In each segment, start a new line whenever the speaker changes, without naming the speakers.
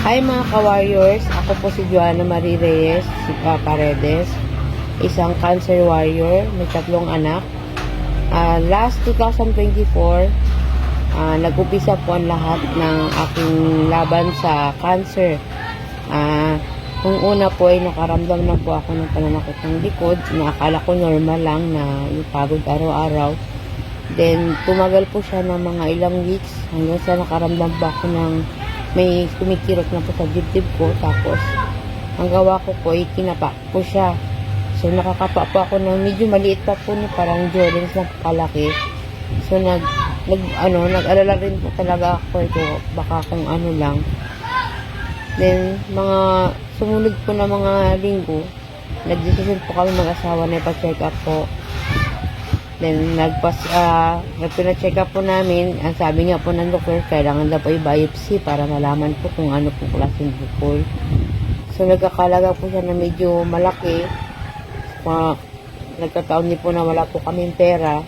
Hi mga ka-warriors, ako po si Joanna Marie Reyes Paredes, isang cancer warrior, may 3 anak. Last 2024, nag-upisa po ang lahat ng aking laban sa cancer. Kung una po ay nakaramdam na po ako ng pananakit ng likod, na akala ko normal lang na yung pagod araw-araw. Then, tumagal po siya ng mga ilang weeks hanggang sa nakaramdam ba ako ng may kumikirot na po sa dibdib ko. Tapos, ang gawa ko po ay kinapa po siya. So, nakakapa po ako ng medyo maliit pa po, parang Jordans na kalaki. So, nag-alala rin po talaga ako ito, baka kung ano lang. Then, mga sumunod po na mga linggo, nag-decision po kami mag-asawa na ipa-check up po. Then, nagpina-check up po namin. Ang sabi nga po ng doktor, kailangan daw po i-biopsy para malaman po kung ano po klaseng bukol. So, nagkakalaga po siya na medyo malaki. Nagkataon din po na wala po kaming pera.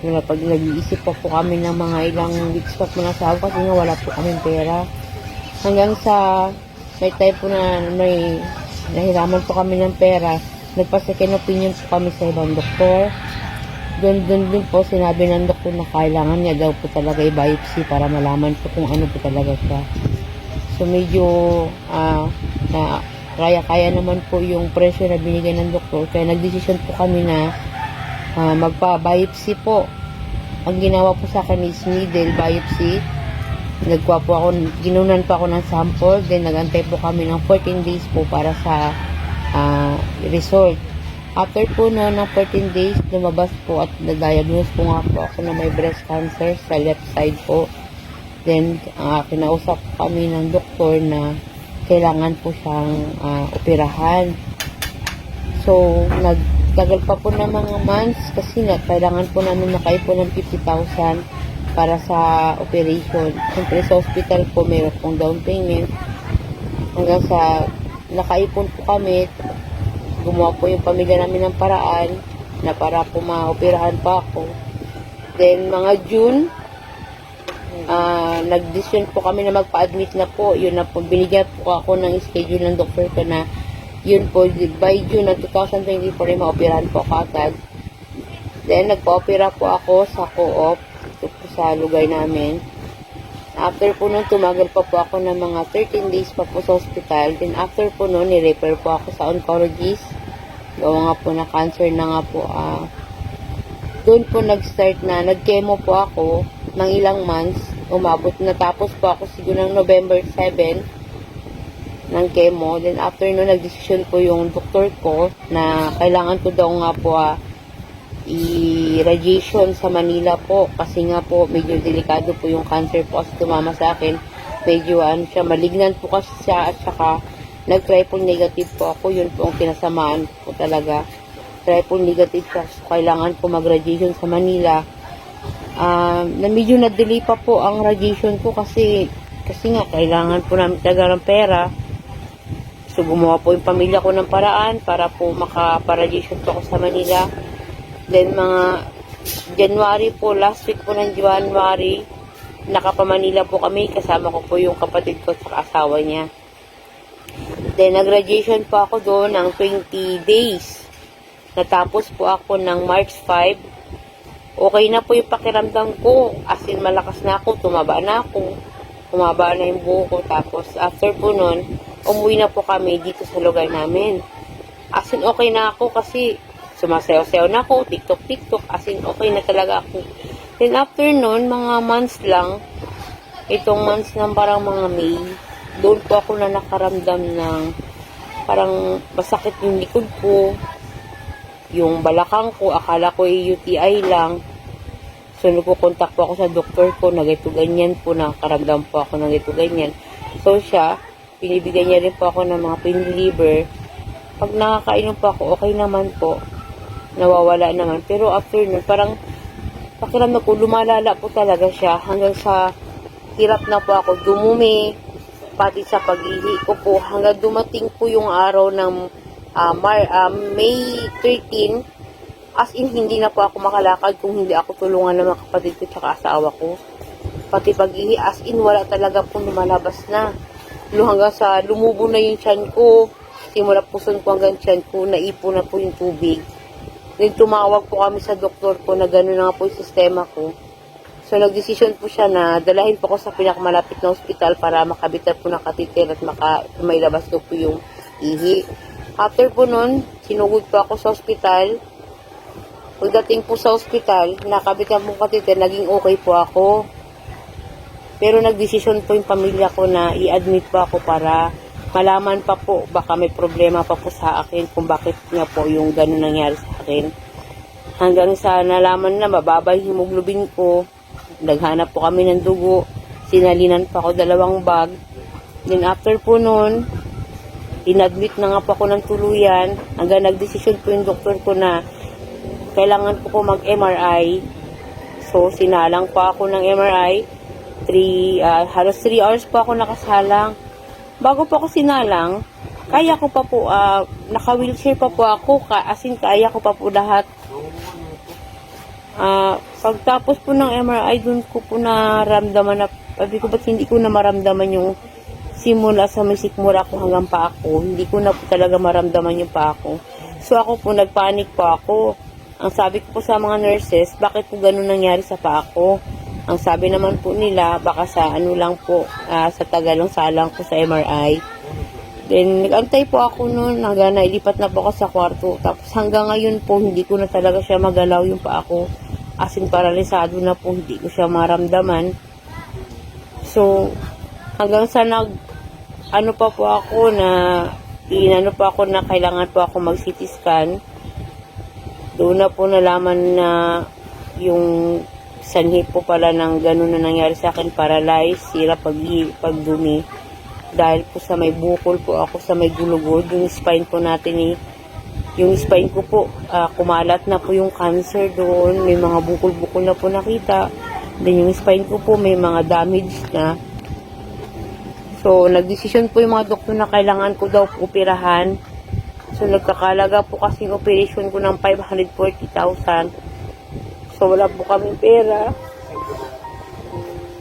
Pag nag-iisip po kami ng mga ilang weeks pa po nasabi kasi nga wala po kaming pera. Hanggang sa may time po na may nahiraman po kami ng pera, nagpa-second opinion po kami sa ibang doktor. Doon din po sinabi ng doktor na kailangan niya daw po talaga i-biopsy para malaman po kung ano po talaga siya. So medyo na kaya naman po yung presyo na binigay ng doktor, kaya nagdesisyon po kami na magpa-biopsy po. Ang ginawa po sa akin is needle biopsy. Nagkuha po ako, ginunan pa ako ng sample, then nagantay po kami ng 14 days po para sa result. After po ng 14 days, lumabas po at na-diagnose po nga po ako na may breast cancer sa left side po. Then, kinausap kami ng doktor na kailangan po siyang operahan. So, nagtagal pa po ng mga months kasi kailangan po namin makaipon ng 50,000 para sa operation. Siyempre sa hospital po, mayroon pong down payment. Hanggang sa nakaipon po kami, gumawa po yung pamilya namin ng paraan na para po maoperahan pa ako. Then, mga June, nag-decision po kami na magpa-admit na po. Yun na po, binigyan po ako ng schedule ng doktor ko na yun po, by June ng 2024, maoperahan po ako agad. Then, nagpa-opera po ako sa co-op, sa lugar namin. After po nun, tumagal pa po ako ng mga 13 days pa po sa hospital. Then after po nun, ni-refer po ako sa oncologist. Gawa nga po na cancer na nga po. Doon po nag-start na, nag-chemo po ako ng ilang months. Umabot, natapos po ako siguro ng November 7 ng chemo. Then after nun, nag-decision po yung doktor ko na kailangan ko daw nga po i-radiation sa Manila po kasi nga po medyo delikado po yung cancer po kasi tumama sa akin, medyo siya, malignant po kasi siya at saka nag-triple negative po ako. Yun po ang kinasamaan po talaga, triple negative siya, so kailangan po mag-radiation sa Manila. Na medyo na-delay pa po ang radiation ko kasi nga kailangan po namin talaga ng pera. So gumawa po yung pamilya ko ng paraan para po maka-radiation po ako sa Manila. Then, mga January po, last week po ng January, nakapamanila po kami. Kasama ko po yung kapatid ko sa asawa niya. Then, nag-radiation po ako doon ng 20 days. Natapos po ako ng March 5. Okay na po yung pakiramdam ko. As in, malakas na ako. Tumaba na ako. Tumaba na yung buho ko. Tapos, after po nun, umuwi na po kami dito sa lugar namin. As in, okay na ako kasi sumasayaw-sayaw na ako, TikTok, as in, okay na talaga ako. Then, after nun, mga months lang, itong months ng parang mga May, doon po ako na nakaramdam ng parang masakit yung likod ko, yung balakang ko, akala ko UTI lang. So, nagpupuntak po ako sa doktor ko, nagito ganyan po, nakaramdam po ako nagito ganyan. So, siya, pinibigyan niya rin po ako ng mga pain reliever. Pag nakakainom po ako, okay naman po. Nawawala naman. Pero after nun, parang pakiramdam ko, lumalala po talaga siya hanggang sa hirap na po ako dumumi, pati sa pag-ihi ko po, hanggang dumating po yung araw ng May 13, as in, hindi na po ako makalakad kung hindi ako tulungan ng mga kapatid ko tsaka asawa ko. Pati pag-ihi, as in, wala talaga po lumalabas na. hanggang sa lumubo na yung tiyan ko. Simula puson ko hanggang tiyan ko, naipon na po yung tubig. Then tumawag po kami sa doktor ko na gano'n na nga po yung sistema ko. So nagdesisyon po siya na dalahin po ko sa pinakamalapit na ospital para makabitan po ng catheter at mailabas ko po yung ihi. After po nun, sinugod po ako sa ospital. Pagdating po sa ospital, nakabitan po catheter, naging okay po ako. Pero nagdesisyon po yung pamilya ko na i-admit po ako para malaman pa po, baka may problema pa po sa akin kung bakit nga po yung gano'n nangyari sa akin. Hanggang sa nalaman na mababa yung hemoglobin ko, naghanap po kami ng dugo, sinalinan pa ako 2 bag. Then after po nun, inadmit na nga po ako ng tuluyan, hanggang nagdesisyon po yung doktor ko na kailangan po mag-MRI. So sinalang pa ako ng MRI, halos 3 hours po ako nakasalang. Bago po ako sinalang, kaya ko pa po, naka-wheelchair pa po ako, kaya ko pa po lahat. Pagtapos po ng MRI, dun ko po naramdaman na, sabi ko ba't hindi ko na maramdaman yung simula sa may sikmura ko hanggang pa ako. Hindi ko na po talaga maramdaman yung pa ako. So ako po, nagpanik po ako. Ang sabi ko po sa mga nurses, bakit po ganun nangyari sa pa ako? Ang sabi naman po nila, baka sa lang po, sa tagalong salang ko sa MRI. Then, nag-antay po ako noon, hanggang nailipat na po ako sa kwarto. Tapos hanggang ngayon po, hindi ko na talaga siya magalaw yung pa ako. As in, paralisado na po, hindi ko siya maramdaman. So, hanggang sa pa po ako na kailangan po ako mag-CT scan. Doon na po nalaman na yung sanhi po pala ng ganun na nangyari sa akin, paralyzed, sira pagdumi. Dahil po sa may bukol po ako sa may gulugod, yung spine po natin yung spine ko po, kumalat na po yung cancer doon, may mga bukol-bukol na po nakita. Then yung spine ko po may mga damage na. So nagdesisyon po yung mga doktor na kailangan ko daw po operahan. So nagkakalaga po kasi yung operation ko ng 540,000. So, wala po kaming pera.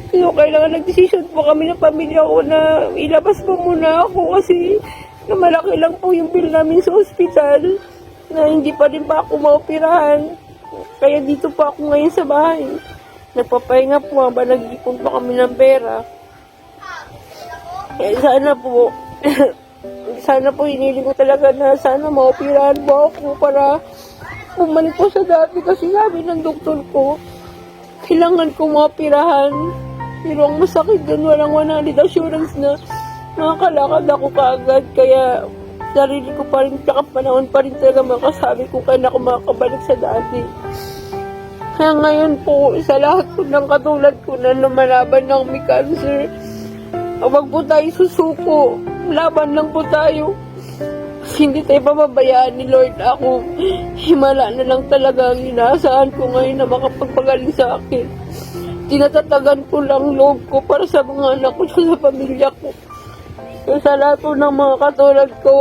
So, kailangan nag-decision po kami ng pamilya ko na ilabas po muna ako kasi na malaki lang po yung bill namin sa ospital na hindi pa rin pa ako maoperahan. Kaya dito pa ako ngayon sa bahay. Nagpapahinga po habang nag-ipon pa kami ng pera. Kaya sana po hiniling ko talaga na sana maoperahan po ako para bumalik po sa dati kasi sabi ng doktor ko, kailangan ko maoperahan. Pero ang masakit doon, walang 100 assurance na makakalakad ako kaagad. Kaya sarili ko pa rin, tsaka panahon pa rin talaga makasabi kung kailan ako makakabalik sa dati. Kaya ngayon po, sa lahat po ng katulad ko na lumalaban ng may cancer, huwag po tayo susuko. Laban lang po tayo. Hindi tayo pababayaan ni Lord. Ako, himala na lang talaga ang inaasahan ko ngayon na makapagpagaling sa akin. Tinatatagan ko lang loob ko para sa mga anak ko sa pamilya ko. So, sa lahat po ng mga katulad ko,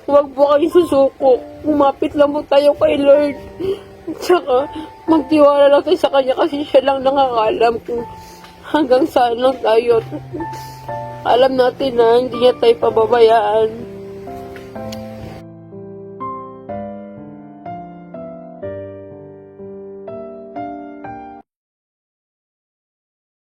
huwag po kayong susuko. Umapit lang po tayo kay Lord. Tsaka, magtiwala lang tayo sa Kanya kasi siya lang nakakalam kung hanggang saan lang tayo. Alam natin na hindi niya tayo pababayaan.